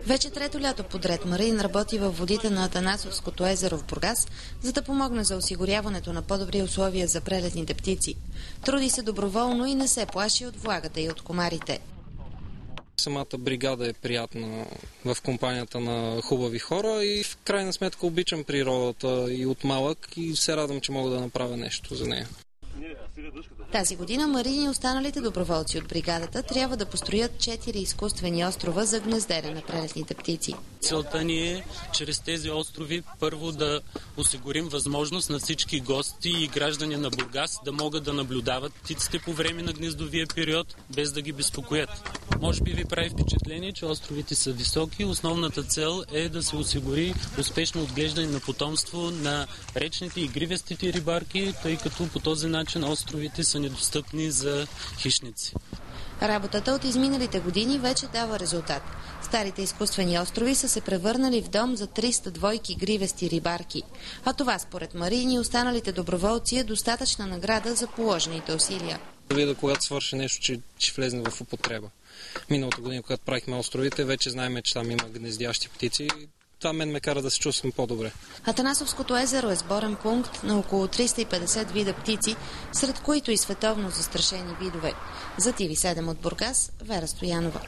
Вече трето лято подред Марин работи във водите на Атанасовското езеро в Бургас, за да помогне за осигуряването на по-добри условия за прелетните птици. Труди се доброволно и не се плаши от влагата и от комарите. Самата бригада е приятна в компанията на хубави хора и в крайна сметка обичам природата и от малък и се радвам, че мога да направя нещо за нея. Тази година Марин и останалите доброволци от бригадата трябва да построят 4 изкуствени острова за гнездене на прелетните птици. Целта ни е чрез тези острови първо да осигурим възможност на всички гости и граждани на Бургас да могат да наблюдават птиците по време на гнездовия период, без да ги безпокоят. Може би ви прави впечатление, че островите са високи. Основната цел е да се осигури успешно отглеждане на потомство на речните и гривестите рибарки, тъй като по този начин островите са недостъпни за хищници. Работата от изминалите години вече дава резултат. Старите изкуствени острови са се превърнали в дом за 300 двойки гривести рибарки. А това според Марин и останалите доброволци е достатъчна награда за положените усилия. Да видя, когато свърши нещо, че ще влезне в употреба. Миналата година, когато правихме островите, вече знаем, че там има гнездящи птици. Това мен ме кара да се чувствам по-добре. Атанасовското езеро е сборен пункт на около 350 вида птици, сред които и световно застрашени видове. За TV7 от Бургас, Вера Стоянова.